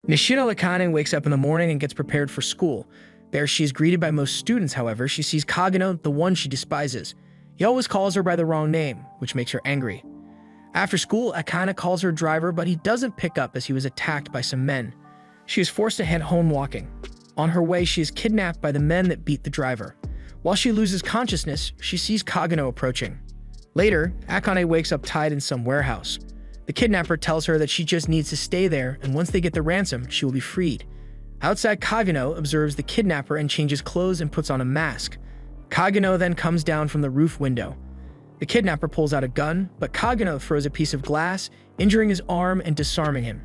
Nishino Akane wakes up in the morning and gets prepared for school. There she is greeted by most students, however, she sees Kageno, the one she despises. He always calls her by the wrong name, which makes her angry. After school, Akane calls her driver, but he doesn't pick up as he was attacked by some men. She is forced to head home walking. On her way, she is kidnapped by the men that beat the driver. While she loses consciousness, she sees Kageno approaching. Later, Akane wakes up tied in some warehouse. The kidnapper tells her that she just needs to stay there, and once they get the ransom, she will be freed. Outside, Kageno observes the kidnapper and changes clothes and puts on a mask. Kageno then comes down from the roof window. The kidnapper pulls out a gun, but Kageno throws a piece of glass, injuring his arm and disarming him.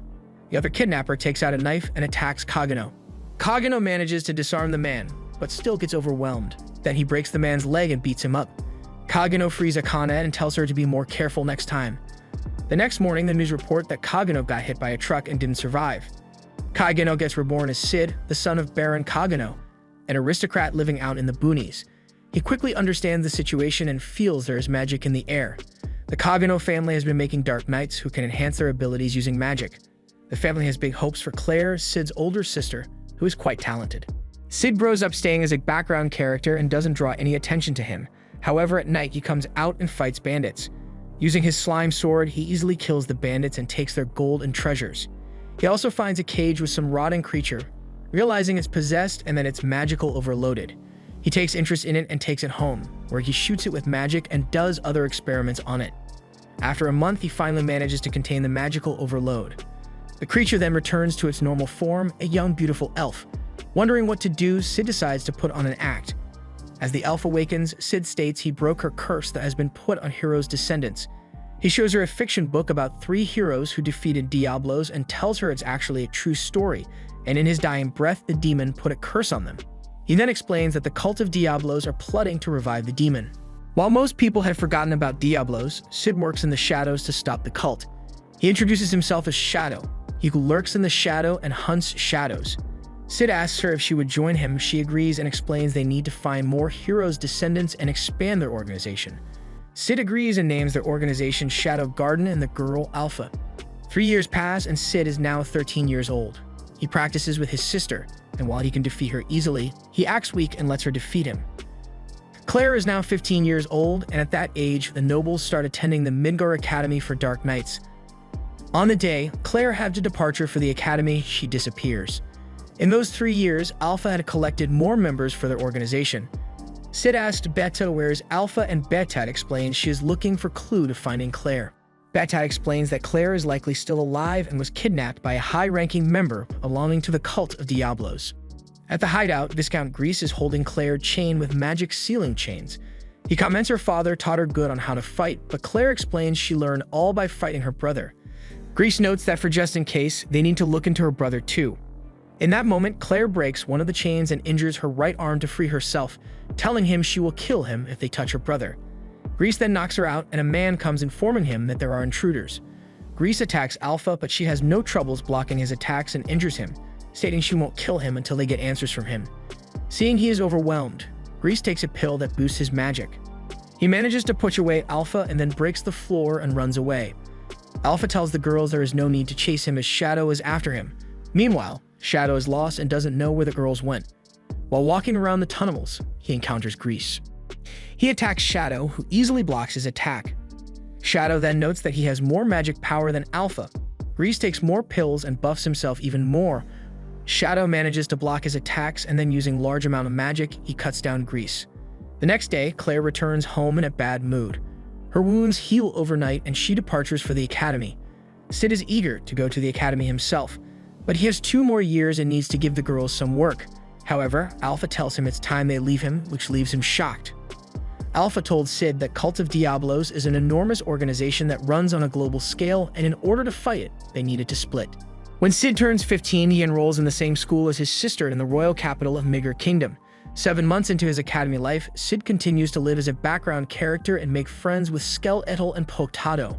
The other kidnapper takes out a knife and attacks Kageno. Kageno manages to disarm the man, but still gets overwhelmed. Then he breaks the man's leg and beats him up. Kageno frees Akane and tells her to be more careful next time. The next morning, the news report that Kageno got hit by a truck and didn't survive. Kageno gets reborn as Sid, the son of Baron Kageno, an aristocrat living out in the boonies. He quickly understands the situation and feels there is magic in the air. The Kageno family has been making Dark Knights who can enhance their abilities using magic. The family has big hopes for Claire, Sid's older sister, who is quite talented. Sid grows up staying as a background character and doesn't draw any attention to him. However, at night he comes out and fights bandits. Using his slime sword, he easily kills the bandits and takes their gold and treasures. He also finds a cage with some rotting creature, realizing it's possessed and that it's magical overloaded. He takes interest in it and takes it home, where he shoots it with magic and does other experiments on it. After a month, he finally manages to contain the magical overload. The creature then returns to its normal form, a young, beautiful elf. Wondering what to do, Sid decides to put on an act. As the elf awakens, Sid states he broke her curse that has been put on heroes' descendants. He shows her a fiction book about 3 heroes who defeated Diablos and tells her it's actually a true story, and in his dying breath, the demon put a curse on them. He then explains that the cult of Diablos are plotting to revive the demon. While most people had forgotten about Diablos, Sid works in the shadows to stop the cult. He introduces himself as Shadow, he who lurks in the shadow and hunts shadows. Sid asks her if she would join him. She agrees and explains they need to find more heroes' descendants and expand their organization. Sid agrees and names their organization Shadow Garden and the girl Alpha. 3 years pass and Sid is now 13 years old. He practices with his sister, and while he can defeat her easily, he acts weak and lets her defeat him. Claire is now 15 years old, and at that age, the nobles start attending the Midgar Academy for Dark Knights. On the day Claire had a departure for the academy, she disappears. In those 3 years, Alpha had collected more members for their organization. Sid asked Beta where is Alpha, and Beta explains she is looking for clue to finding Claire. Beta explains that Claire is likely still alive and was kidnapped by a high-ranking member belonging to the cult of Diablos. At the hideout, Viscount Grease is holding Claire chained with magic sealing chains. He comments her father taught her good on how to fight, but Claire explains she learned all by fighting her brother. Grease notes that for just in case, they need to look into her brother too. In that moment, Claire breaks one of the chains and injures her right arm to free herself, telling him she will kill him if they touch her brother. Grease then knocks her out, and a man comes informing him that there are intruders. Grease attacks Alpha, but she has no troubles blocking his attacks and injures him, stating she won't kill him until they get answers from him. Seeing he is overwhelmed, Grease takes a pill that boosts his magic. He manages to push away Alpha and then breaks the floor and runs away. Alpha tells the girls there is no need to chase him as Shadow is after him. Meanwhile, Shadow is lost and doesn't know where the girls went. While walking around the tunnels, he encounters Grease. He attacks Shadow, who easily blocks his attack. Shadow then notes that he has more magic power than Alpha. Grease takes more pills and buffs himself even more. Shadow manages to block his attacks, and then using large amount of magic, he cuts down Grease. The next day, Claire returns home in a bad mood. Her wounds heal overnight and she departures for the academy. Sid is eager to go to the academy himself, but he has 2 more years and needs to give the girls some work. However, Alpha tells him it's time they leave him, which leaves him shocked. Alpha told Sid that Cult of Diablos is an enormous organization that runs on a global scale, and in order to fight it, they needed to split. When Sid turns 15, he enrolls in the same school as his sister in the royal capital of Midgar Kingdom. 7 months into his academy life, Sid continues to live as a background character and make friends with Skeletal and Potato.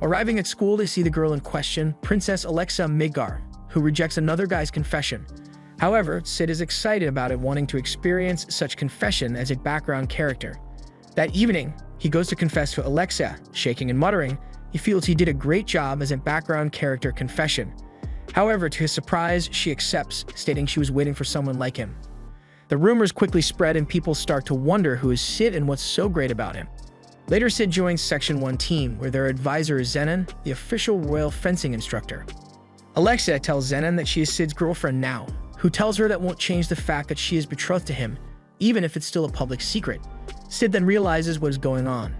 Arriving at school, they see the girl in question, Princess Alexa Midgar, who rejects another guy's confession. However, Sid is excited about it, wanting to experience such confession as a background character. That evening, he goes to confess to Alexa. Shaking and muttering, he feels he did a great job as a background character confession. However, to his surprise, she accepts, stating she was waiting for someone like him. The rumors quickly spread and people start to wonder who is Sid and what's so great about him. Later, Sid joins Section 1 team, where their advisor is Zenon, the official royal fencing instructor. Alexia tells Zenon that she is Sid's girlfriend now, who tells her that won't change the fact that she is betrothed to him, even if it's still a public secret. Sid then realizes what is going on.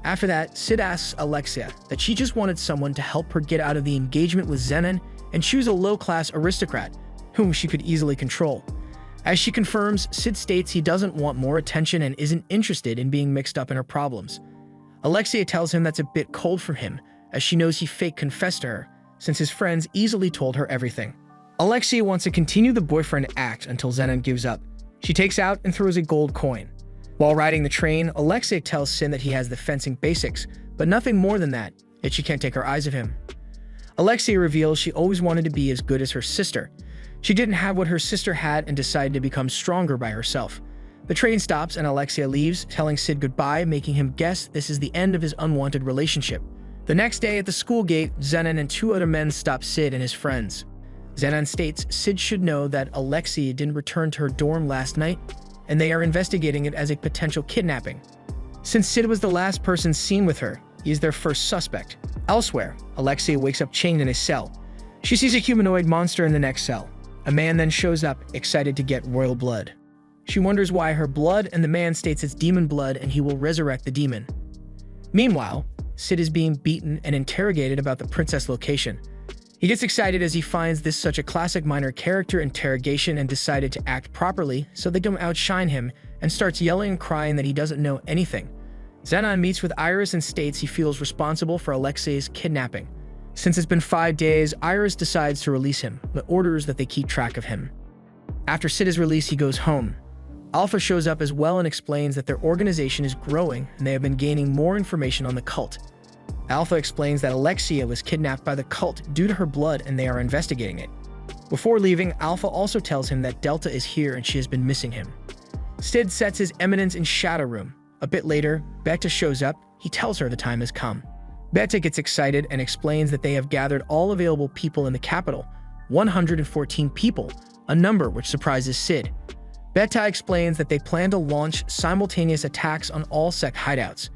After that, Sid asks Alexia that she just wanted someone to help her get out of the engagement with Zenon and choose a low-class aristocrat, whom she could easily control. As she confirms, Sid states he doesn't want more attention and isn't interested in being mixed up in her problems. Alexia tells him that's a bit cold from him, as she knows he fake confessed to her, since his friends easily told her everything. Alexia wants to continue the boyfriend act until Zenon gives up. She takes out and throws a gold coin. While riding the train, Alexia tells Sid that he has the fencing basics, but nothing more than that, yet she can't take her eyes off him. Alexia reveals she always wanted to be as good as her sister. She didn't have what her sister had and decided to become stronger by herself. The train stops and Alexia leaves, telling Sid goodbye, making him guess this is the end of his unwanted relationship. The next day at the school gate, Zenon and two other men stop Sid and his friends. Zenon states Sid should know that Alexia didn't return to her dorm last night, and they are investigating it as a potential kidnapping. Since Sid was the last person seen with her, he is their first suspect. Elsewhere, Alexia wakes up chained in a cell. She sees a humanoid monster in the next cell. A man then shows up, excited to get royal blood. She wonders why her blood, and the man states it's demon blood and he will resurrect the demon. Meanwhile, Sid is being beaten and interrogated about the princess location. He gets excited as he finds this such a classic minor character interrogation and decided to act properly so they don't outshine him, and starts yelling and crying that he doesn't know anything. Zenon meets with Iris and states he feels responsible for Alexia's kidnapping. Since it's been 5 days, Iris decides to release him, but orders that they keep track of him. After Sid is released, he goes home. Alpha shows up as well and explains that their organization is growing and they have been gaining more information on the cult. Alpha explains that Alexia was kidnapped by the cult due to her blood and they are investigating it. Before leaving, Alpha also tells him that Delta is here and she has been missing him. Sid sets his eminence in Shadow Room. A bit later, Beta shows up. He tells her the time has come. Beta gets excited and explains that they have gathered all available people in the capital, 114 people, a number which surprises Sid. Beta explains that they plan to launch simultaneous attacks on all sect hideouts.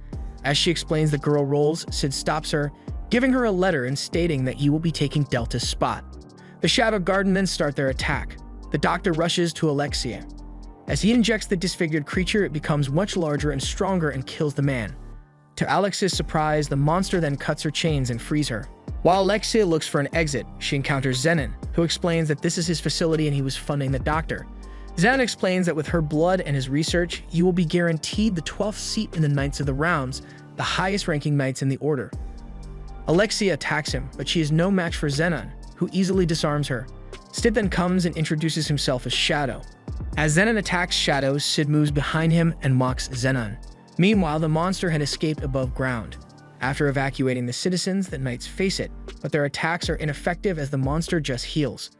As she explains the girl roles, Sid stops her, giving her a letter and stating that he will be taking Delta's spot. The Shadow Garden then start their attack. The doctor rushes to Alexia. As he injects the disfigured creature, it becomes much larger and stronger and kills the man. To Alex's surprise, the monster then cuts her chains and frees her. While Alexia looks for an exit, she encounters Zenon, who explains that this is his facility and he was funding the doctor. Zenon explains that with her blood and his research, he will be guaranteed the 12th seat in the Knights of the Rounds, the highest-ranking knights in the order. Alexia attacks him, but she is no match for Zenon, who easily disarms her. Sid then comes and introduces himself as Shadow. As Zenon attacks Shadow, Sid moves behind him and mocks Zenon. Meanwhile, the monster had escaped above ground. After evacuating the citizens, the knights face it, but their attacks are ineffective as the monster just heals.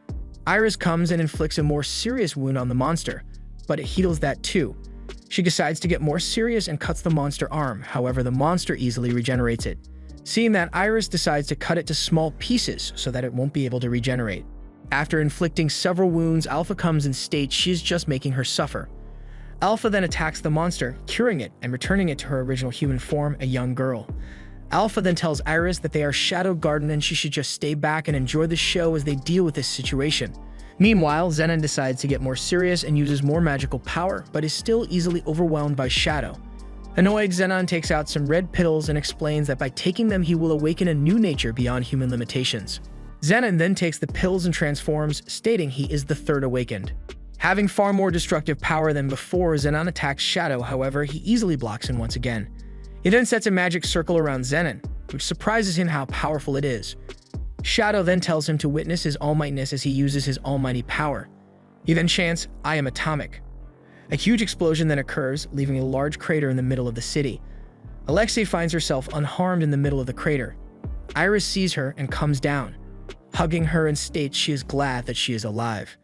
Iris comes and inflicts a more serious wound on the monster, but it heals that too. She decides to get more serious and cuts the monster arm, however the monster easily regenerates it. Seeing that, Iris decides to cut it to small pieces so that it won't be able to regenerate. After inflicting several wounds, Alpha comes and states she is just making her suffer. Alpha then attacks the monster, curing it and returning it to her original human form, a young girl. Alpha then tells Iris that they are Shadow Garden and she should just stay back and enjoy the show as they deal with this situation. Meanwhile, Zenon decides to get more serious and uses more magical power, but is still easily overwhelmed by Shadow. Annoyed, Zenon takes out some red pills and explains that by taking them he will awaken a new nature beyond human limitations. Zenon then takes the pills and transforms, stating he is the third awakened. Having far more destructive power than before, Zenon attacks Shadow, however, he easily blocks him once again. He then sets a magic circle around Zenon, which surprises him how powerful it is. Shadow then tells him to witness his almightiness as he uses his almighty power. He then chants, "I am atomic." A huge explosion then occurs, leaving a large crater in the middle of the city. Alexia finds herself unharmed in the middle of the crater. Iris sees her and comes down, hugging her and states she is glad that she is alive.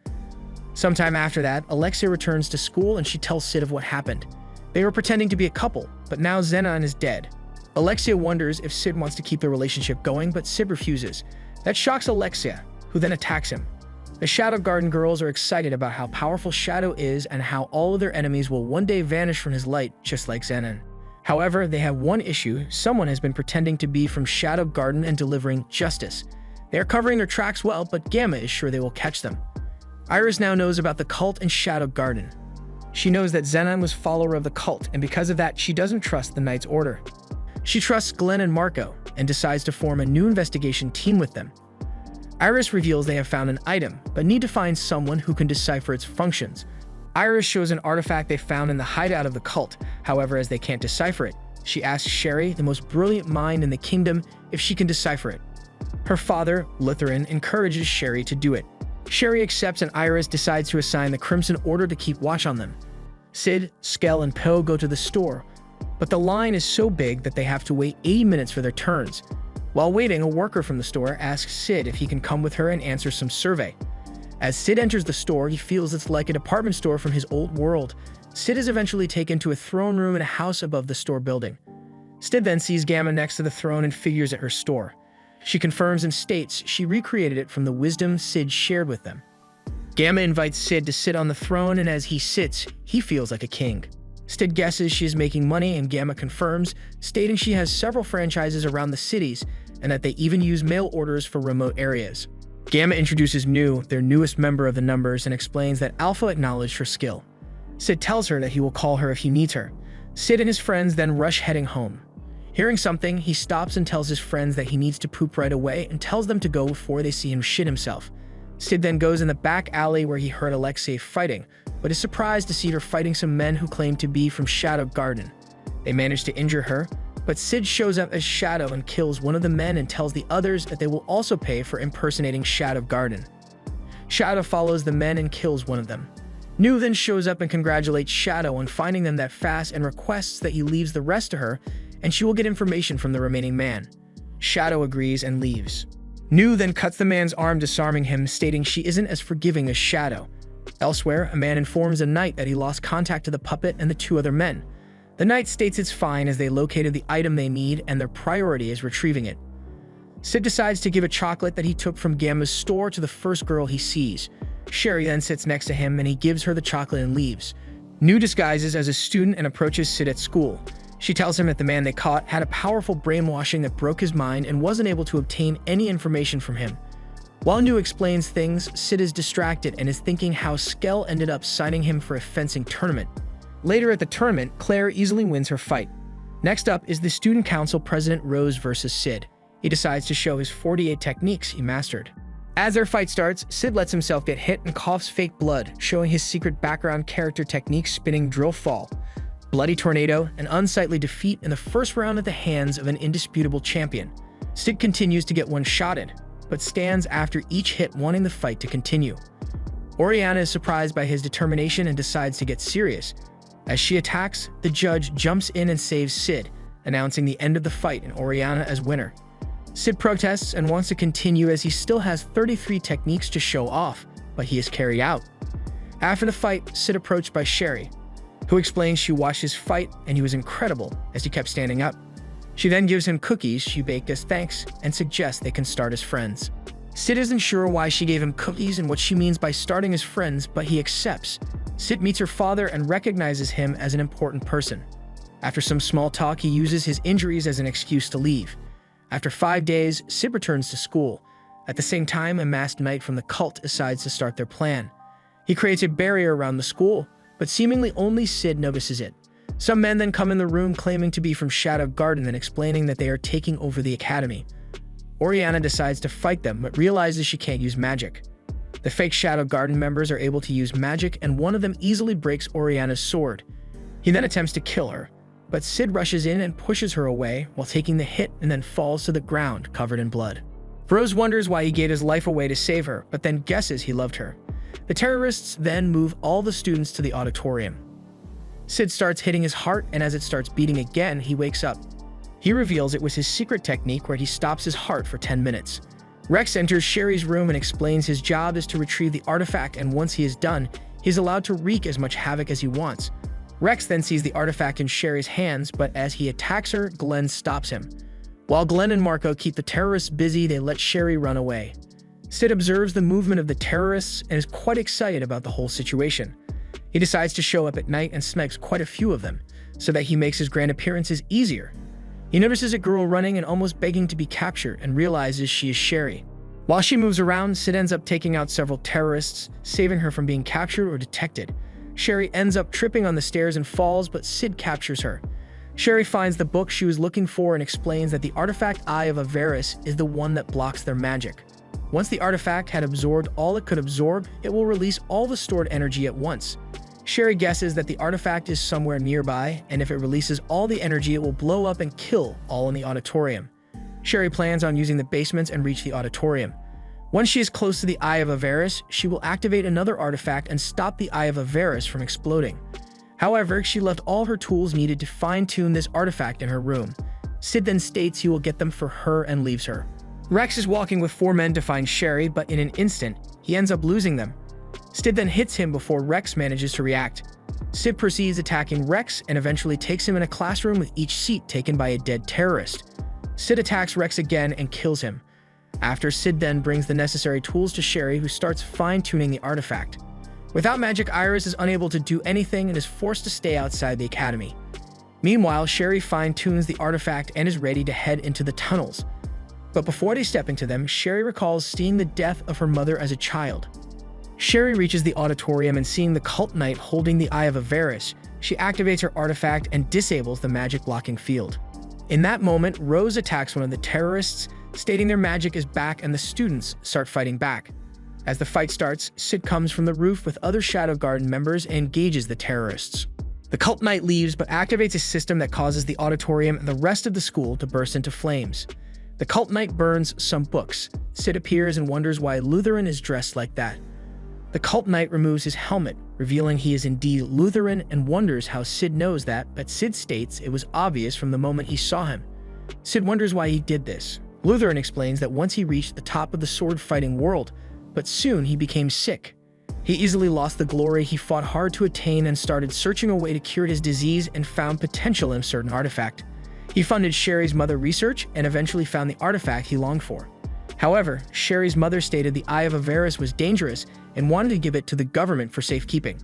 Sometime after that, Alexia returns to school and she tells Sid of what happened. They were pretending to be a couple, but now Zenon is dead. Alexia wonders if Sid wants to keep the relationship going, but Sid refuses. That shocks Alexia, who then attacks him. The Shadow Garden girls are excited about how powerful Shadow is and how all of their enemies will one day vanish from his light, just like Zenon. However, they have one issue. Someone has been pretending to be from Shadow Garden and delivering justice. They are covering their tracks well, but Gamma is sure they will catch them. Iris now knows about the cult and Shadow Garden. She knows that Zenon was follower of the cult, and because of that, she doesn't trust the Knight's Order. She trusts Glenn and Marco, and decides to form a new investigation team with them. Iris reveals they have found an item, but need to find someone who can decipher its functions. Iris shows an artifact they found in the hideout of the cult. However, as they can't decipher it, she asks Sherry, the most brilliant mind in the kingdom, if she can decipher it. Her father, Lutheran, encourages Sherry to do it. Sherry accepts, and Iris decides to assign the Crimson Order to keep watch on them. Sid, Skell, and Poe go to the store, but the line is so big that they have to wait 80 minutes for their turns. While waiting, a worker from the store asks Sid if he can come with her and answer some survey. As Sid enters the store, he feels it's like a department store from his old world. Sid is eventually taken to a throne room in a house above the store building. Sid then sees Gamma next to the throne and figures at her store. She confirms and states she recreated it from the wisdom Sid shared with them. Gamma invites Sid to sit on the throne, and as he sits, he feels like a king. Sid guesses she is making money, and Gamma confirms, stating she has several franchises around the cities and that they even use mail orders for remote areas. Gamma introduces Nu, their newest member of the Numbers, and explains that Alpha acknowledged her skill. Sid tells her that he will call her if he needs her. Sid and his friends then rush heading home. Hearing something, he stops and tells his friends that he needs to poop right away and tells them to go before they see him shit himself. Sid then goes in the back alley where he heard Alexei fighting, but is surprised to see her fighting some men who claim to be from Shadow Garden. They manage to injure her, but Sid shows up as Shadow and kills one of the men and tells the others that they will also pay for impersonating Shadow Garden. Shadow follows the men and kills one of them. Nu then shows up and congratulates Shadow on finding them that fast and requests that he leaves the rest to her, and she will get information from the remaining man. Shadow agrees and leaves. Nu then cuts the man's arm, disarming him, stating she isn't as forgiving as Shadow. Elsewhere, a man informs a knight that he lost contact to the puppet and the two other men. The knight states it's fine as they located the item they need and their priority is retrieving it. Sid decides to give a chocolate that he took from Gamma's store to the first girl he sees. Sherry then sits next to him and he gives her the chocolate and leaves. Nu disguises as a student and approaches Sid at school. She tells him that the man they caught had a powerful brainwashing that broke his mind and wasn't able to obtain any information from him. While Nu explains things, Sid is distracted and is thinking how Skell ended up signing him for a fencing tournament. Later at the tournament, Claire easily wins her fight. Next up is the student council president Rose versus Sid. He decides to show his 48 techniques he mastered. As their fight starts, Sid lets himself get hit and coughs fake blood, showing his secret background character technique spinning drill fall, bloody tornado, and unsightly defeat in the first round at the hands of an indisputable champion. Sid continues to get one-shotted, but stands after each hit, wanting the fight to continue. Oriana is surprised by his determination and decides to get serious. As she attacks, the judge jumps in and saves Sid, announcing the end of the fight and Oriana as winner. Sid protests and wants to continue as he still has 33 techniques to show off, but he is carried out. After the fight, Sid approached by Sherry, who explains she watched his fight and he was incredible as he kept standing up. She then gives him cookies she baked as thanks and suggests they can start as friends. Sid isn't sure why she gave him cookies and what she means by starting as friends, but he accepts. Sid meets her father and recognizes him as an important person. After some small talk, he uses his injuries as an excuse to leave. After 5 days, Sid returns to school. At the same time, a masked knight from the cult decides to start their plan. He creates a barrier around the school, but seemingly only Sid notices it. Some men then come in the room claiming to be from Shadow Garden and explaining that they are taking over the academy. Oriana decides to fight them, but realizes she can't use magic. The fake Shadow Garden members are able to use magic, and one of them easily breaks Oriana's sword. He then attempts to kill her, but Sid rushes in and pushes her away while taking the hit and then falls to the ground covered in blood. Rose wonders why he gave his life away to save her, but then guesses he loved her. The terrorists then move all the students to the auditorium. Sid starts hitting his heart, and as it starts beating again, he wakes up. He reveals it was his secret technique where he stops his heart for 10 minutes. Rex enters Sherry's room and explains his job is to retrieve the artifact, and once he is done, he is allowed to wreak as much havoc as he wants. Rex then sees the artifact in Sherry's hands, but as he attacks her, Glenn stops him. While Glenn and Marco keep the terrorists busy, they let Sherry run away. Sid observes the movement of the terrorists and is quite excited about the whole situation. He decides to show up at night and smacks quite a few of them, so that he makes his grand appearances easier. He notices a girl running and almost begging to be captured and realizes she is Sherry. While she moves around, Sid ends up taking out several terrorists, saving her from being captured or detected. Sherry ends up tripping on the stairs and falls, but Sid captures her. Sherry finds the book she was looking for and explains that the artifact Eye of Avaris is the one that blocks their magic. Once the artifact had absorbed all it could absorb, it will release all the stored energy at once. Sherry guesses that the artifact is somewhere nearby, and if it releases all the energy, it will blow up and kill all in the auditorium. Sherry plans on using the basements and reach the auditorium. Once she is close to the Eye of Avaris, she will activate another artifact and stop the Eye of Avaris from exploding. However, she left all her tools needed to fine-tune this artifact in her room. Sid then states he will get them for her and leaves her. Rex is walking with 4 men to find Sherry, but in an instant, he ends up losing them. Sid then hits him before Rex manages to react. Sid proceeds attacking Rex and eventually takes him in a classroom with each seat taken by a dead terrorist. Sid attacks Rex again and kills him. After, Sid then brings the necessary tools to Sherry, who starts fine-tuning the artifact. Without magic, Iris is unable to do anything and is forced to stay outside the academy. Meanwhile, Sherry fine-tunes the artifact and is ready to head into the tunnels. But before they step into them, Sherry recalls seeing the death of her mother as a child. Sherry reaches the auditorium and seeing the cult knight holding the Eye of Avaris, she activates her artifact and disables the magic blocking field. In that moment, Rose attacks one of the terrorists, stating their magic is back, and the students start fighting back. As the fight starts, Sid comes from the roof with other Shadow Garden members and engages the terrorists. The cult knight leaves but activates a system that causes the auditorium and the rest of the school to burst into flames. The cult knight burns some books. Sid appears and wonders why Lutheran is dressed like that. The cult knight removes his helmet, revealing he is indeed Lutheran, and wonders how Sid knows that, but Sid states it was obvious from the moment he saw him. Sid wonders why he did this. Lutheran explains that once he reached the top of the sword-fighting world, but soon he became sick. He easily lost the glory he fought hard to attain and started searching a way to cure his disease and found potential in a certain artifact. He funded Sherry's mother research and eventually found the artifact he longed for. However, Sherry's mother stated the Eye of Avaris was dangerous and wanted to give it to the government for safekeeping.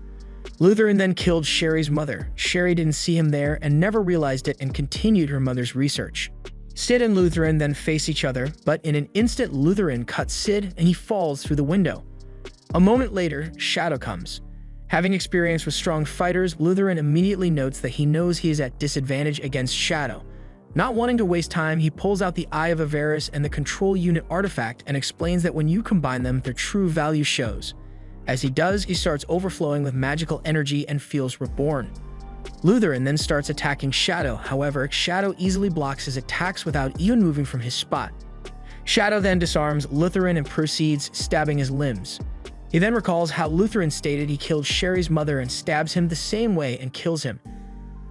Lutheran then killed Sherry's mother. Sherry didn't see him there and never realized it and continued her mother's research. Sid and Lutheran then face each other, but in an instant, Lutheran cuts Sid and he falls through the window. A moment later, Shadow comes. Having experience with strong fighters, Lutheran immediately notes that he knows he is at disadvantage against Shadow. Not wanting to waste time, he pulls out the Eye of Avaris and the Control Unit artifact and explains that when you combine them, their true value shows. As he does, he starts overflowing with magical energy and feels reborn. Lutheran then starts attacking Shadow. However, Shadow easily blocks his attacks without even moving from his spot. Shadow then disarms Lutheran and proceeds stabbing his limbs. He then recalls how Lutheran stated he killed Sherry's mother and stabs him the same way and kills him.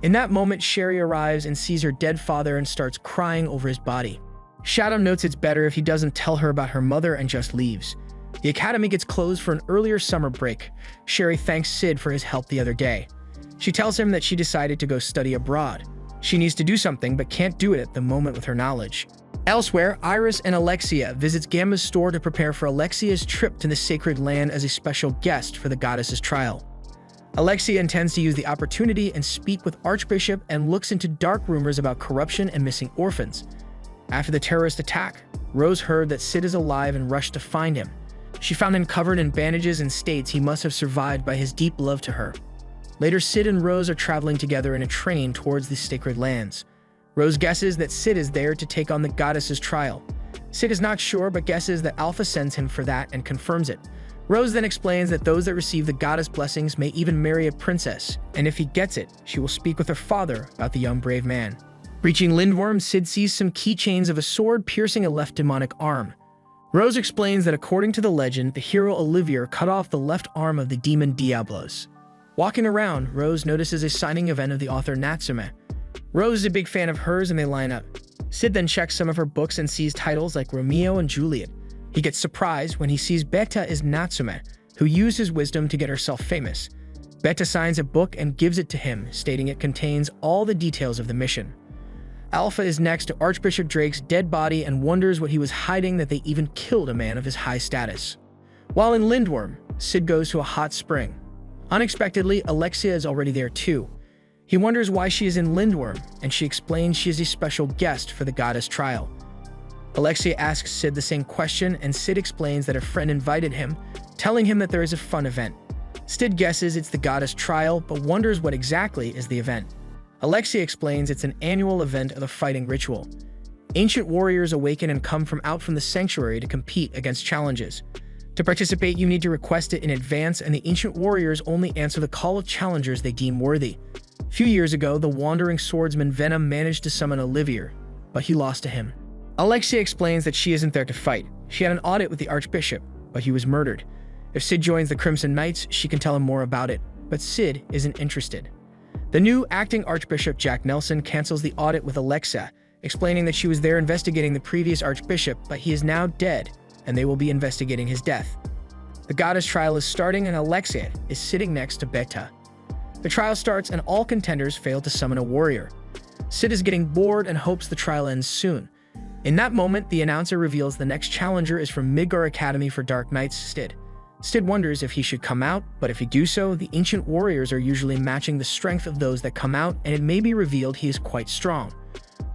In that moment, Sherry arrives and sees her dead father and starts crying over his body. Shadow notes it's better if he doesn't tell her about her mother and just leaves. The academy gets closed for an earlier summer break. Sherry thanks Sid for his help the other day. She tells him that she decided to go study abroad. She needs to do something but can't do it at the moment with her knowledge. Elsewhere, Iris and Alexia visits Gamma's store to prepare for Alexia's trip to the Sacred Land as a special guest for the goddess's trial. Alexia intends to use the opportunity and speak with Archbishop and looks into dark rumors about corruption and missing orphans. After the terrorist attack, Rose heard that Sid is alive and rushed to find him. She found him covered in bandages and states he must have survived by his deep love to her. Later, Sid and Rose are traveling together in a train towards the Sacred Lands. Rose guesses that Sid is there to take on the goddess's trial. Sid is not sure but guesses that Alpha sends him for that and confirms it. Rose then explains that those that receive the goddess blessings may even marry a princess, and if he gets it, she will speak with her father about the young brave man. Reaching Lindworm, Sid sees some keychains of a sword piercing a left demonic arm. Rose explains that according to the legend, the hero Olivier cut off the left arm of the demon Diablos. Walking around, Rose notices a signing event of the author Natsume. Rose is a big fan of hers and they line up. Sid then checks some of her books and sees titles like Romeo and Juliet. He gets surprised when he sees Beta is Natsume, who used his wisdom to get herself famous. Beta signs a book and gives it to him, stating it contains all the details of the mission. Alpha is next to Archbishop Drake's dead body and wonders what he was hiding that they even killed a man of his high status. While in Lindworm, Sid goes to a hot spring. Unexpectedly, Alexia is already there too. He wonders why she is in Lindworm, and she explains she is a special guest for the goddess trial. Alexia asks Sid the same question, and Sid explains that a friend invited him, telling him that there is a fun event. Sid guesses it's the goddess trial, but wonders what exactly is the event. Alexia explains it's an annual event of the fighting ritual. Ancient warriors awaken and come out from the sanctuary to compete against challenges. To participate, you need to request it in advance, and the ancient warriors only answer the call of challengers they deem worthy. A few years ago, the wandering swordsman Venom managed to summon Olivier, but he lost to him. Alexia explains that she isn't there to fight. She had an audit with the Archbishop, but he was murdered. If Sid joins the Crimson Knights, she can tell him more about it, but Sid isn't interested. The new acting Archbishop Jack Nelson cancels the audit with Alexia, explaining that she was there investigating the previous Archbishop, but he is now dead, and they will be investigating his death. The goddess trial is starting, and Alexia is sitting next to Beta. The trial starts, and all contenders fail to summon a warrior. Sid is getting bored and hopes the trial ends soon. In that moment, the announcer reveals the next challenger is from Midgar Academy for Dark Knights, Sid. Sid wonders if he should come out, but if he do so, the ancient warriors are usually matching the strength of those that come out, and it may be revealed he is quite strong.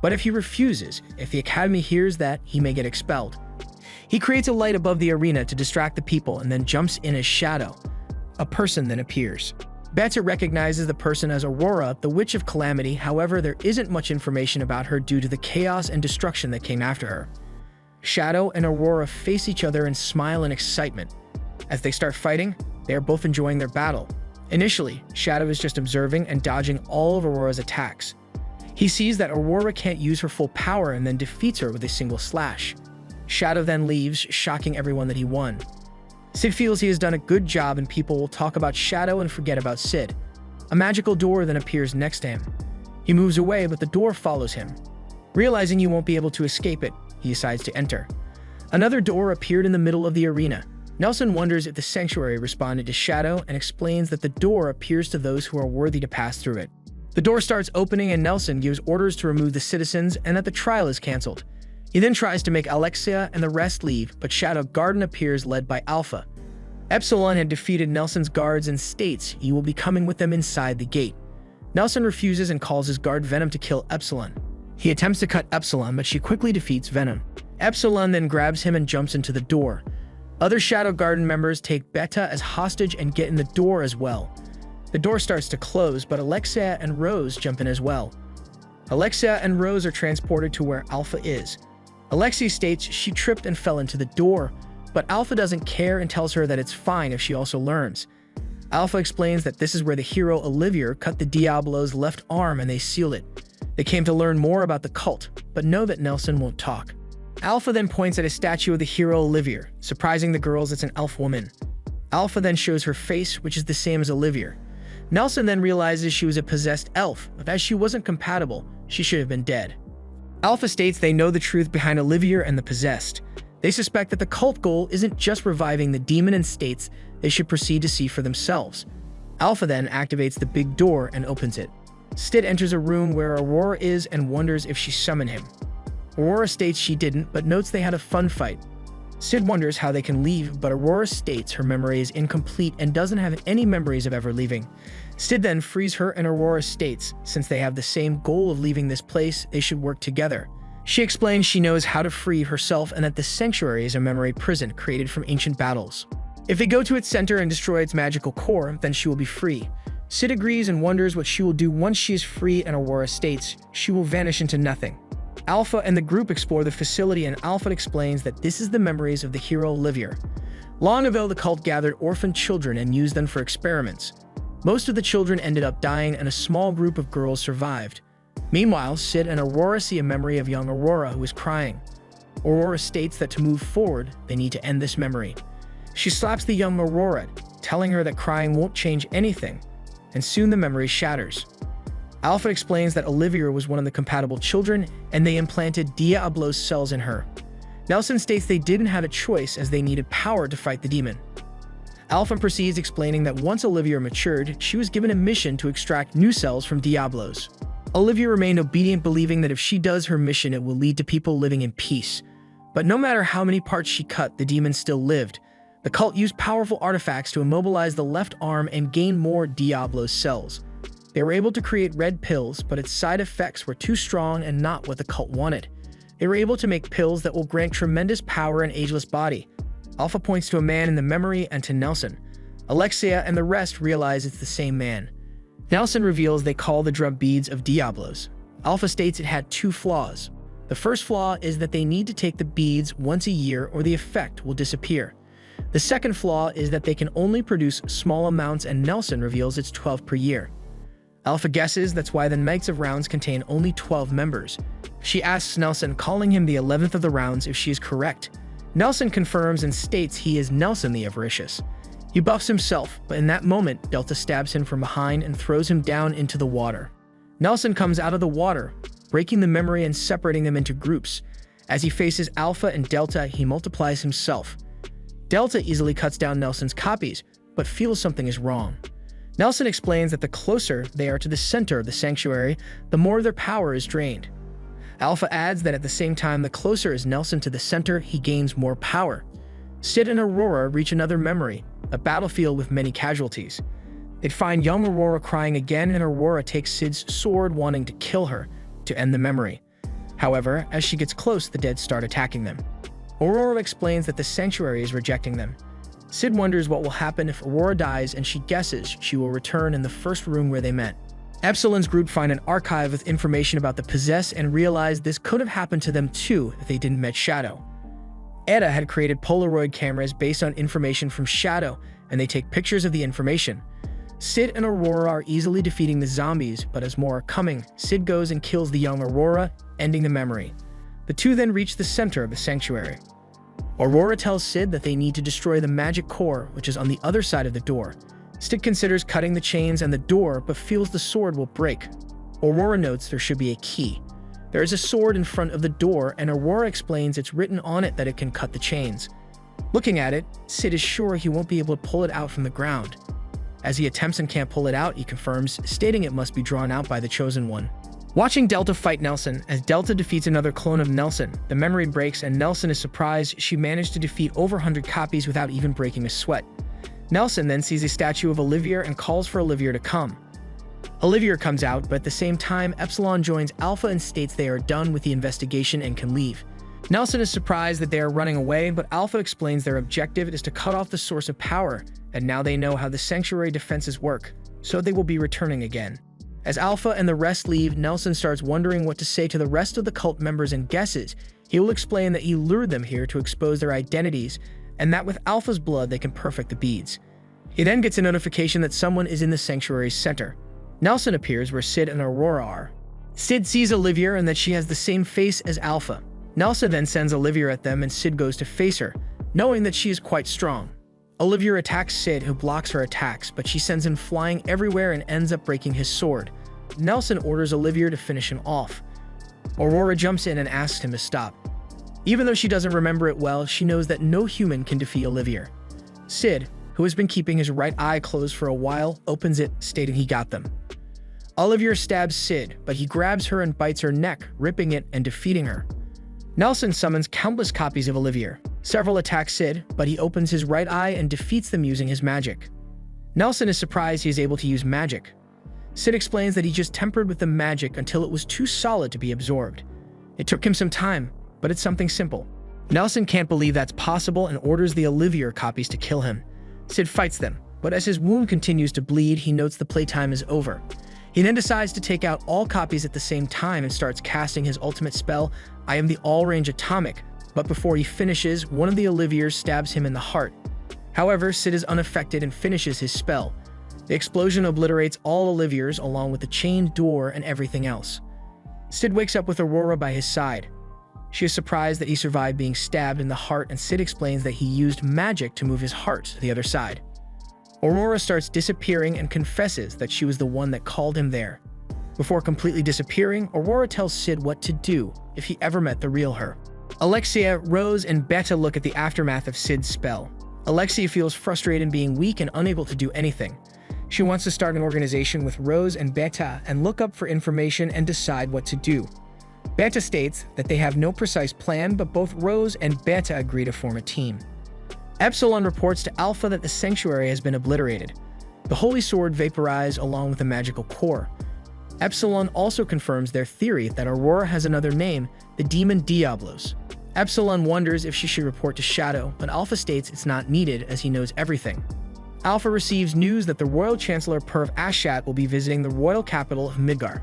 But if he refuses, if the academy hears that, he may get expelled. He creates a light above the arena to distract the people and then jumps in as Shadow. A person then appears. Beta recognizes the person as Aurora, the Witch of Calamity. However, there isn't much information about her due to the chaos and destruction that came after her. Shadow and Aurora face each other and smile in excitement. As they start fighting, they are both enjoying their battle. Initially, Shadow is just observing and dodging all of Aurora's attacks. He sees that Aurora can't use her full power and then defeats her with a single slash. Shadow then leaves, shocking everyone that he won. Sid feels he has done a good job, and people will talk about Shadow and forget about Sid. A magical door then appears next to him. He moves away, but the door follows him. Realizing he won't be able to escape it, he decides to enter. Another door appeared in the middle of the arena. Nelson wonders if the sanctuary responded to Shadow and explains that the door appears to those who are worthy to pass through it. The door starts opening, and Nelson gives orders to remove the citizens and that the trial is cancelled. He then tries to make Alexia and the rest leave, but Shadow Garden appears led by Alpha. Epsilon had defeated Nelson's guards and states he will be coming with them inside the gate. Nelson refuses and calls his guard Venom to kill Epsilon. He attempts to cut Epsilon, but she quickly defeats Venom. Epsilon then grabs him and jumps into the door. Other Shadow Garden members take Beta as hostage and get in the door as well. The door starts to close, but Alexia and Rose jump in as well. Alexia and Rose are transported to where Alpha is. Alexia states she tripped and fell into the door, but Alpha doesn't care and tells her that it's fine if she also learns. Alpha explains that this is where the hero Olivier cut the Diablo's left arm and they sealed it. They came to learn more about the cult, but know that Nelson won't talk. Alpha then points at a statue of the hero Olivier, surprising the girls it's an elf woman. Alpha then shows her face, which is the same as Olivier. Nelson then realizes she was a possessed elf, but as she wasn't compatible, she should have been dead. Alpha states they know the truth behind Olivier and the possessed. They suspect that the cult goal isn't just reviving the demon and states they should proceed to see for themselves. Alpha then activates the big door and opens it. Sid enters a room where Aurora is and wonders if she summoned him. Aurora states she didn't, but notes they had a fun fight. Sid wonders how they can leave, but Aurora states her memory is incomplete and doesn't have any memories of ever leaving. Sid then frees her, and Aurora states, since they have the same goal of leaving this place, they should work together. She explains she knows how to free herself and that the sanctuary is a memory prison created from ancient battles. If they go to its center and destroy its magical core, then she will be free. Sid agrees and wonders what she will do once she is free, and Aurora states she will vanish into nothing. Alpha and the group explore the facility, and Alpha explains that this is the memories of the hero Olivier. Long ago, the cult gathered orphan children and used them for experiments. Most of the children ended up dying, and a small group of girls survived. Meanwhile, Sid and Aurora see a memory of young Aurora who is crying. Aurora states that to move forward, they need to end this memory. She slaps the young Aurora, telling her that crying won't change anything, and soon the memory shatters. Alpha explains that Olivier was one of the compatible children, and they implanted Diablo's cells in her. Nelson states they didn't have a choice as they needed power to fight the demon. Alpha proceeds explaining that once Olivier matured, she was given a mission to extract new cells from Diablos. Olivia remained obedient, believing that if she does her mission, it will lead to people living in peace. But no matter how many parts she cut, the demon still lived. The cult used powerful artifacts to immobilize the left arm and gain more Diablo cells. They were able to create red pills, but its side effects were too strong and not what the cult wanted. They were able to make pills that will grant tremendous power and ageless body. Alpha points to a man in the memory and to Nelson. Alexia and the rest realize it's the same man. Nelson reveals they call the drug beads of Diablos. Alpha states it had 2 flaws. The first flaw is that they need to take the beads once a year or the effect will disappear. The second flaw is that they can only produce small amounts, and Nelson reveals it's 12 per year. Alpha guesses that's why the Knights of Rounds contain only 12 members. She asks Nelson, calling him the 11th of the rounds, if she is correct. Nelson confirms and states he is Nelson the Avaricious. He buffs himself, but in that moment, Delta stabs him from behind and throws him down into the water. Nelson comes out of the water, breaking the memory and separating them into groups. As he faces Alpha and Delta, he multiplies himself. Delta easily cuts down Nelson's copies, but feels something is wrong. Nelson explains that the closer they are to the center of the sanctuary, the more their power is drained. Alpha adds that at the same time, the closer is Nelson to the center, he gains more power. Sid and Aurora reach another memory, a battlefield with many casualties. They find young Aurora crying again, and Aurora takes Sid's sword, wanting to kill her to end the memory. However, as she gets close, the dead start attacking them. Aurora explains that the sanctuary is rejecting them. Sid wonders what will happen if Aurora dies, and she guesses she will return in the first room where they met. Epsilon's group find an archive with information about the possessed and realize this could have happened to them too if they didn't met Shadow. Etta had created Polaroid cameras based on information from Shadow, and they take pictures of the information. Sid and Aurora are easily defeating the zombies, but as more are coming, Sid goes and kills the young Aurora, ending the memory. The two then reach the center of the sanctuary. Aurora tells Sid that they need to destroy the magic core, which is on the other side of the door. Sid considers cutting the chains and the door, but feels the sword will break. Aurora notes there should be a key. There is a sword in front of the door, and Aurora explains it's written on it that it can cut the chains. Looking at it, Sid is sure he won't be able to pull it out from the ground. As he attempts and can't pull it out, he confirms, stating it must be drawn out by the Chosen One. Watching Delta fight Nelson, as Delta defeats another clone of Nelson, the memory breaks and Nelson is surprised she managed to defeat over 100 copies without even breaking a sweat. Nelson then sees a statue of Olivia and calls for Olivia to come. Olivia comes out, but at the same time, Epsilon joins Alpha and states they are done with the investigation and can leave. Nelson is surprised that they are running away, but Alpha explains their objective is to cut off the source of power, and now they know how the sanctuary defenses work, so they will be returning again. As Alpha and the rest leave, Nelson starts wondering what to say to the rest of the cult members and guesses he will explain that he lured them here to expose their identities, and that with Alpha's blood they can perfect the beads. He then gets a notification that someone is in the sanctuary's center. Nelson appears where Sid and Aurora are. Sid sees Olivia and that she has the same face as Alpha. Nelson then sends Olivia at them and Sid goes to face her, knowing that she is quite strong. Olivia attacks Sid, who blocks her attacks, but she sends him flying everywhere and ends up breaking his sword. Nelson orders Olivia to finish him off. Aurora jumps in and asks him to stop. Even though she doesn't remember it well, she knows that no human can defeat Olivia. Sid, who has been keeping his right eye closed for a while, opens it, stating he got them. Olivia stabs Sid, but he grabs her and bites her neck, ripping it and defeating her. Nelson summons countless copies of Olivia. Several attack Sid, but he opens his right eye and defeats them using his magic. Nelson is surprised he is able to use magic. Sid explains that he just tempered with the magic until it was too solid to be absorbed. It took him some time, but it's something simple. Nelson can't believe that's possible and orders the Olivia copies to kill him. Sid fights them, but as his wound continues to bleed, he notes the playtime is over. He then decides to take out all copies at the same time and starts casting his ultimate spell, I am the all-range atomic, but before he finishes, one of the Oliviers stabs him in the heart. However, Sid is unaffected and finishes his spell. The explosion obliterates all Oliviers along with the chained door and everything else. Sid wakes up with Aurora by his side. She is surprised that he survived being stabbed in the heart, and Sid explains that he used magic to move his heart to the other side. Aurora starts disappearing and confesses that she was the one that called him there. Before completely disappearing, Aurora tells Sid what to do if he ever met the real her. Alexia, Rose, and Beta look at the aftermath of Sid's spell. Alexia feels frustrated in being weak and unable to do anything. She wants to start an organization with Rose and Beta and look up for information and decide what to do. Beta states that they have no precise plan, but both Rose and Beta agree to form a team. Epsilon reports to Alpha that the sanctuary has been obliterated. The Holy Sword vaporized along with the magical core. Epsilon also confirms their theory that Aurora has another name, the Demon Diablos. Epsilon wonders if she should report to Shadow, but Alpha states it's not needed as he knows everything. Alpha receives news that the Royal Chancellor Perv Ashat will be visiting the royal capital of Midgar.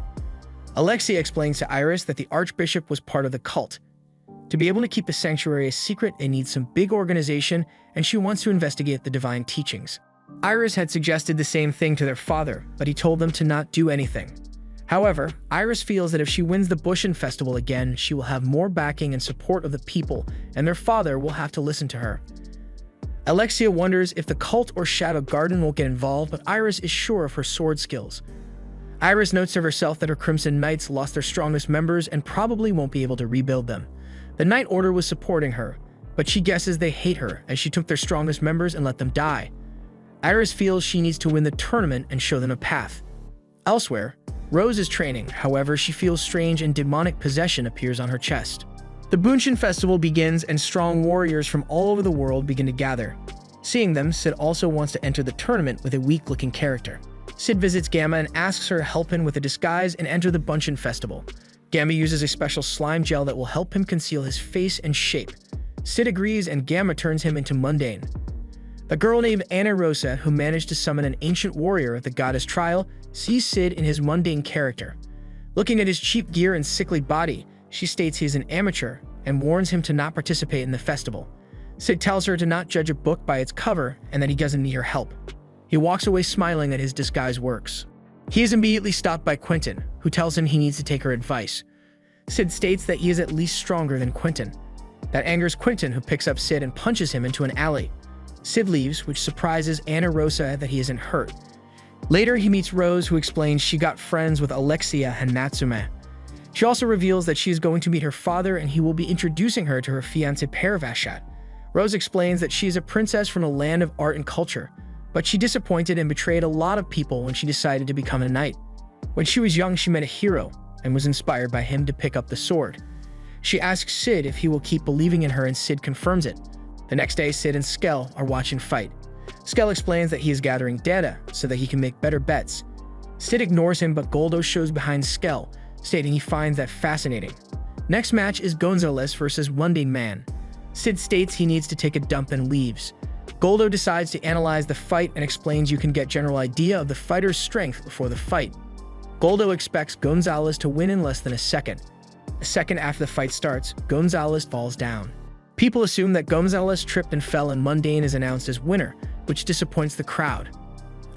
Alexia explains to Iris that the Archbishop was part of the cult. To be able to keep the sanctuary a secret, they need some big organization, and she wants to investigate the divine teachings. Iris had suggested the same thing to their father, but he told them to not do anything. However, Iris feels that if she wins the Bushin Festival again, she will have more backing and support of the people, and their father will have to listen to her. Alexia wonders if the cult or Shadow Garden will get involved, but Iris is sure of her sword skills. Iris notes to herself that her Crimson Knights lost their strongest members and probably won't be able to rebuild them. The Knight Order was supporting her, but she guesses they hate her as she took their strongest members and let them die. Iris feels she needs to win the tournament and show them a path. Elsewhere, Rose is training, however, she feels strange and demonic possession appears on her chest. The Bushin Festival begins and strong warriors from all over the world begin to gather. Seeing them, Sid also wants to enter the tournament with a weak-looking character. Sid visits Gamma and asks her to help him with a disguise and enter the Bushin Festival. Gamma uses a special slime gel that will help him conceal his face and shape. Sid agrees and Gamma turns him into mundane. A girl named Ana Rosa, who managed to summon an ancient warrior at the goddess trial, sees Sid in his mundane character. Looking at his cheap gear and sickly body, she states he is an amateur and warns him to not participate in the festival. Sid tells her to not judge a book by its cover and that he doesn't need her help. He walks away smiling that his disguise works. He is immediately stopped by Quentin, who tells him he needs to take her advice. Sid states that he is at least stronger than Quentin. That angers Quentin, who picks up Sid and punches him into an alley. Sid leaves, which surprises Ana Rosa that he isn't hurt. Later, he meets Rose, who explains she got friends with Alexia and Natsume. She also reveals that she is going to meet her father and he will be introducing her to her fiancé Perv Ashat. Rose explains that she is a princess from a land of art and culture, but she disappointed and betrayed a lot of people when she decided to become a knight. When she was young, she met a hero and was inspired by him to pick up the sword. She asks Sid if he will keep believing in her and Sid confirms it. The next day, Sid and Skell are watching fight. Skell explains that he is gathering data so that he can make better bets. Sid ignores him, but Goldo shows behind Skell, stating he finds that fascinating. Next match is Gonzalez versus Mundane Man. Sid states he needs to take a dump and leaves. Goldo decides to analyze the fight and explains you can get general idea of the fighter's strength before the fight. Goldo expects Gonzalez to win in less than a second. A second after the fight starts, Gonzalez falls down. People assume that Gonzalez tripped and fell and Mundane is announced as winner, which disappoints the crowd.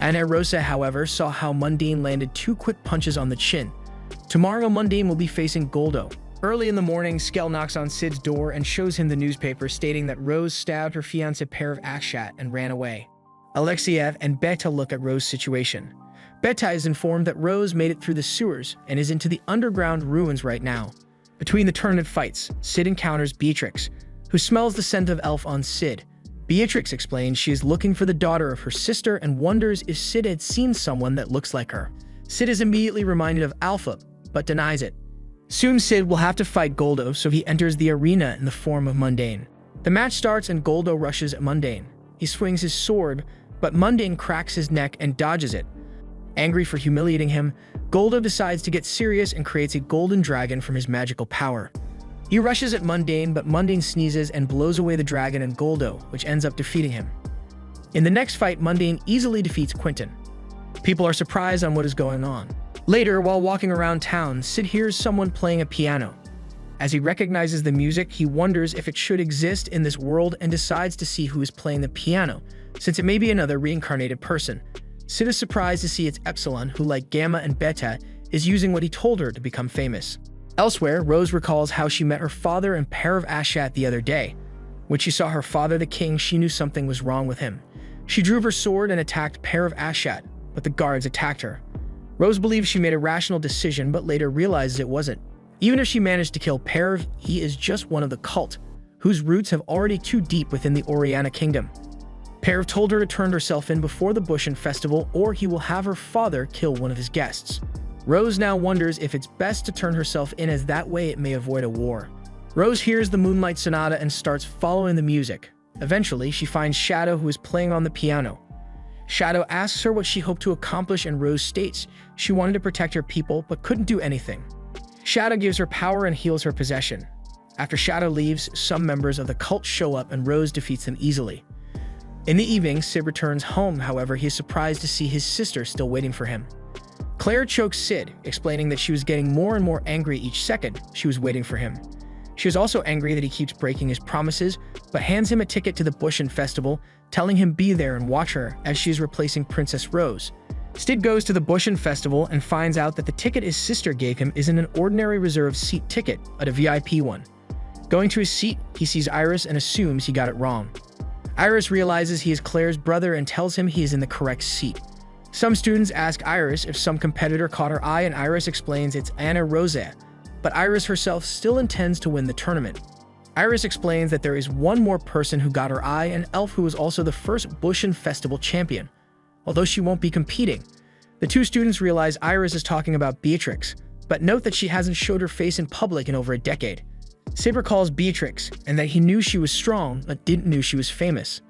Ana Rosa, however, saw how Mundane landed 2 quick punches on the chin. Tomorrow, Mundane will be facing Goldo. Early in the morning, Skell knocks on Sid's door and shows him the newspaper stating that Rose stabbed her fiancé Perv Ashat and ran away. Alexiev and Beta look at Rose's situation. Beta is informed that Rose made it through the sewers and is into the underground ruins right now. Between the tournament fights, Sid encounters Beatrix, who smells the scent of elf on Sid. Beatrix explains she is looking for the daughter of her sister and wonders if Sid had seen someone that looks like her. Sid is immediately reminded of Alpha, but denies it. Soon Sid will have to fight Goldo, so he enters the arena in the form of Mundane. The match starts and Goldo rushes at Mundane. He swings his sword, but Mundane cracks his neck and dodges it. Angry for humiliating him, Goldo decides to get serious and creates a golden dragon from his magical power. He rushes at Mundane, but Mundane sneezes and blows away the dragon and Goldo, which ends up defeating him. In the next fight, Mundane easily defeats Quentin. People are surprised on what is going on. Later, while walking around town, Sid hears someone playing a piano. As he recognizes the music, he wonders if it should exist in this world and decides to see who is playing the piano, since it may be another reincarnated person. Sid is surprised to see it's Epsilon, who, like Gamma and Beta, is using what he told her to become famous. Elsewhere, Rose recalls how she met her father and Perv Ashat the other day. When she saw her father, the king, she knew something was wrong with him. She drew her sword and attacked Perv Ashat, but the guards attacked her. Rose believes she made a rational decision, but later realizes it wasn't. Even if she managed to kill Perv, he is just one of the cult, whose roots have already too deep within the Oriana kingdom. Perev told her to turn herself in before the bushin festival or he will have her father kill one of his guests. Rose now wonders if it's best to turn herself in as that way it may avoid a war. Rose hears the Moonlight Sonata and starts following the music. Eventually, she finds Shadow, who is playing on the piano. Shadow asks her what she hoped to accomplish, and Rose states she wanted to protect her people but couldn't do anything. Shadow gives her power and heals her possession. After Shadow leaves, some members of the cult show up and Rose defeats them easily. In the evening, Sid returns home. However, he is surprised to see his sister still waiting for him. Claire chokes Sid, explaining that she was getting more and more angry each second she was waiting for him. She is also angry that he keeps breaking his promises, but hands him a ticket to the Bushin Festival, telling him be there and watch her as she is replacing Princess Rose. Sid goes to the Bushin Festival and finds out that the ticket his sister gave him isn't an ordinary reserved seat ticket, but a VIP one. Going to his seat, he sees Iris and assumes he got it wrong. Iris realizes he is Claire's brother and tells him he is in the correct seat. Some students ask Iris if some competitor caught her eye, and Iris explains it's Anna Rosea, but Iris herself still intends to win the tournament. Iris explains that there is one more person who got her eye, an elf who is also the first Bushin Festival champion. Although she won't be competing, the two students realize Iris is talking about Beatrix, but note that she hasn't showed her face in public in over a decade. Sid recalls Beatrix and that he knew she was strong but didn't know she was famous.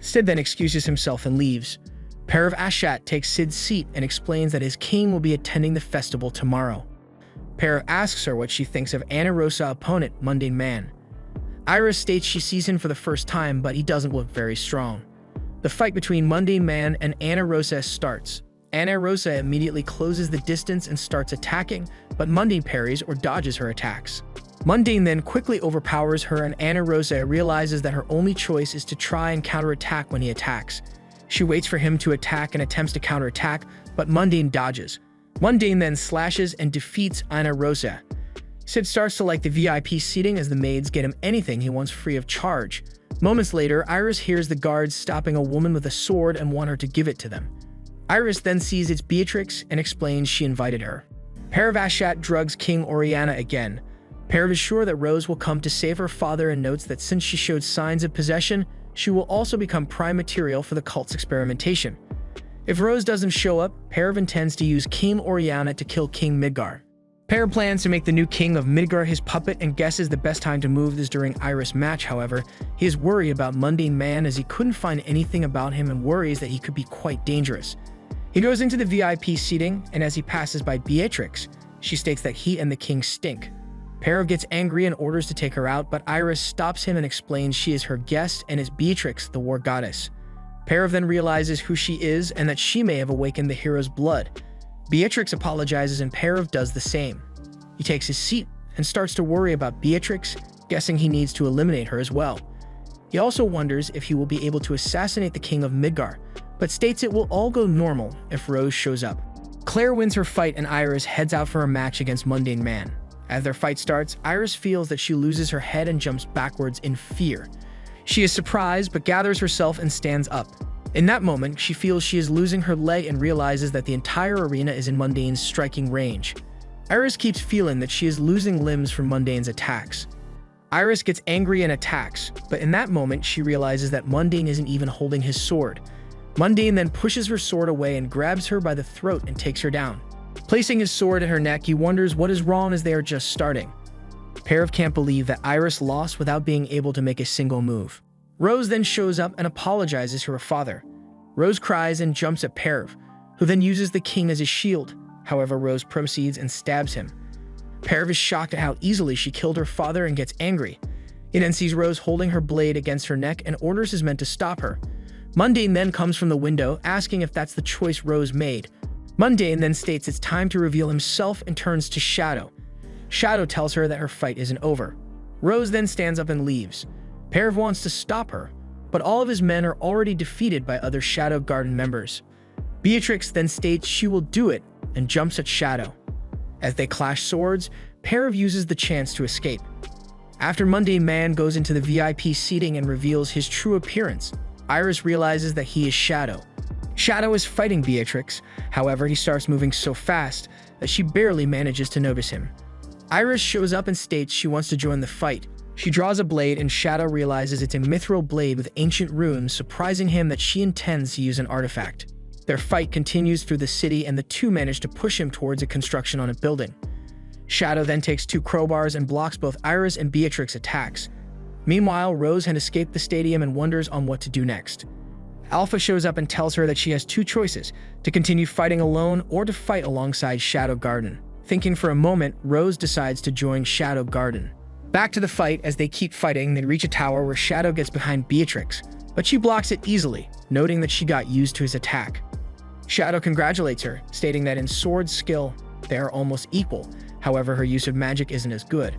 Sid then excuses himself and leaves. Perev Ashat takes Sid's seat and explains that his king will be attending the festival tomorrow. Perev asks her what she thinks of Anna Rosa's opponent, Mundane Man. Iris states she sees him for the first time, but he doesn't look very strong. The fight between Mundane Man and Anna Rosa starts. Anna Rosa immediately closes the distance and starts attacking, but Mundane parries or dodges her attacks. Mundane then quickly overpowers her, and Anna Rosa realizes that her only choice is to try and counterattack when he attacks. She waits for him to attack and attempts to counterattack, but Mundane dodges. Mundane then slashes and defeats Anna Rosa. Sid starts to like the VIP seating as the maids get him anything he wants free of charge. Moments later, Iris hears the guards stopping a woman with a sword and want her to give it to them. Iris then sees it's Beatrix and explains she invited her. Perev Ashat drugs King Oriana again. Perev is sure that Rose will come to save her father and notes that since she showed signs of possession, she will also become prime material for the cult's experimentation. If Rose doesn't show up, Perev intends to use King Oriana to kill King Midgar. Perev plans to make the new king of Midgar his puppet and guesses the best time to move is during Iris' match. However, he is worried about Mundane Man as he couldn't find anything about him and worries that he could be quite dangerous. He goes into the VIP seating, and as he passes by Beatrix, she states that he and the king stink. Perev gets angry and orders to take her out, but Iris stops him and explains she is her guest and is Beatrix, the war goddess. Perev then realizes who she is and that she may have awakened the hero's blood. Beatrix apologizes and Perev does the same. He takes his seat and starts to worry about Beatrix, guessing he needs to eliminate her as well. He also wonders if he will be able to assassinate the king of Midgar, but states it will all go normal if Rose shows up. Claire wins her fight and Iris heads out for a match against Mundane Man. As their fight starts, Iris feels that she loses her head and jumps backwards in fear. She is surprised but gathers herself and stands up. In that moment, she feels she is losing her leg and realizes that the entire arena is in Mundane's striking range. Iris keeps feeling that she is losing limbs from Mundane's attacks. Iris gets angry and attacks, but in that moment she realizes that Mundane isn't even holding his sword. Mundane then pushes her sword away and grabs her by the throat and takes her down. Placing his sword at her neck, he wonders what is wrong as they are just starting. Perev can't believe that Iris lost without being able to make a single move. Rose then shows up and apologizes to her father. Rose cries and jumps at Perev, who then uses the king as his shield. However, Rose proceeds and stabs him. Perev is shocked at how easily she killed her father and gets angry. He then sees Rose holding her blade against her neck and orders his men to stop her. Mundane then comes from the window, asking if that's the choice Rose made. Mundane then states it's time to reveal himself and turns to Shadow. Shadow tells her that her fight isn't over. Rose then stands up and leaves. Perev wants to stop her, but all of his men are already defeated by other Shadow Garden members. Beatrix then states she will do it and jumps at Shadow. As they clash swords, Perev uses the chance to escape. After Mundane Man goes into the VIP seating and reveals his true appearance, Iris realizes that he is Shadow. Shadow is fighting Beatrix, however he starts moving so fast that she barely manages to notice him. Iris shows up and states she wants to join the fight. She draws a blade and Shadow realizes it's a mithril blade with ancient runes, surprising him that she intends to use an artifact. Their fight continues through the city and the two manage to push him towards a construction on a building. Shadow then takes 2 crowbars and blocks both Iris and Beatrix's attacks. Meanwhile, Rose had escaped the stadium and wonders on what to do next. Alpha shows up and tells her that she has 2 choices, to continue fighting alone or to fight alongside Shadow Garden. Thinking for a moment, Rose decides to join Shadow Garden. Back to the fight. As they keep fighting, they reach a tower where Shadow gets behind Beatrix, but she blocks it easily, noting that she got used to his attack. Shadow congratulates her, stating that in sword skill, they are almost equal, however her use of magic isn't as good.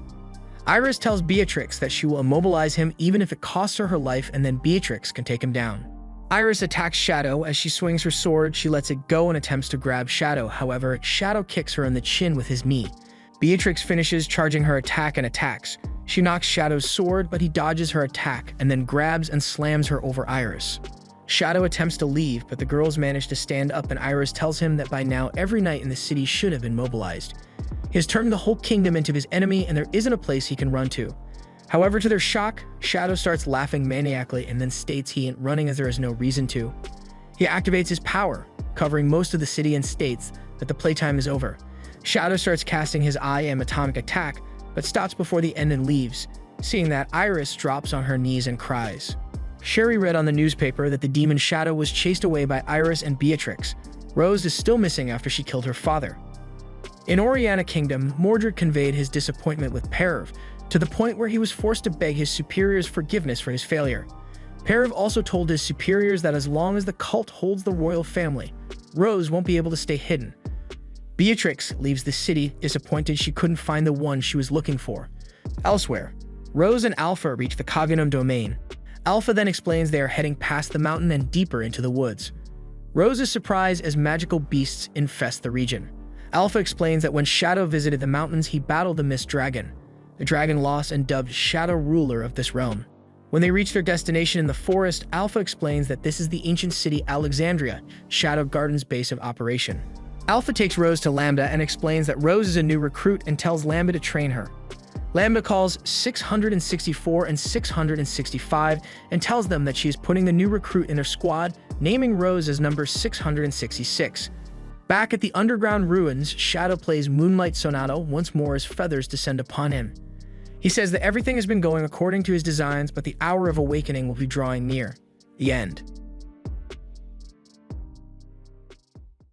Iris tells Beatrix that she will immobilize him even if it costs her life, and then Beatrix can take him down. Iris attacks Shadow. As she swings her sword, she lets it go and attempts to grab Shadow, however, Shadow kicks her in the chin with his knee. Beatrix finishes charging her attack and attacks. She knocks Shadow's sword, but he dodges her attack and then grabs and slams her over Iris. Shadow attempts to leave, but the girls manage to stand up and Iris tells him that by now every knight in the city should have been mobilized. He has turned the whole kingdom into his enemy and there isn't a place he can run to. However, to their shock, Shadow starts laughing maniacally and then states he ain't running as there is no reason to. He activates his power, covering most of the city, and states that the playtime is over. Shadow starts casting his I Am Atomic attack, but stops before the end and leaves. Seeing that, Iris drops on her knees and cries. Sherry read on the newspaper that the demon Shadow was chased away by Iris and Beatrix. Rose is still missing after she killed her father. In Oriana Kingdom, Mordred conveyed his disappointment with Periv, to the point where he was forced to beg his superiors forgiveness for his failure. Periv also told his superiors that as long as the cult holds the royal family, Rose won't be able to stay hidden. Beatrix leaves the city, disappointed she couldn't find the one she was looking for. Elsewhere, Rose and Alpha reach the Cognum domain. Alpha then explains they are heading past the mountain and deeper into the woods. Rose is surprised as magical beasts infest the region. Alpha explains that when Shadow visited the mountains, he battled the Mist Dragon. The dragon lost and dubbed Shadow ruler of this realm. When they reach their destination in the forest, Alpha explains that this is the ancient city Alexandria, Shadow Garden's base of operation. Alpha takes Rose to Lambda and explains that Rose is a new recruit and tells Lambda to train her. Lambda calls 664 and 665 and tells them that she is putting the new recruit in their squad, naming Rose as number 666. Back at the underground ruins, Shadow plays Moonlight Sonata once more as feathers descend upon him. He says that everything has been going according to his designs, but the hour of awakening will be drawing near. The end.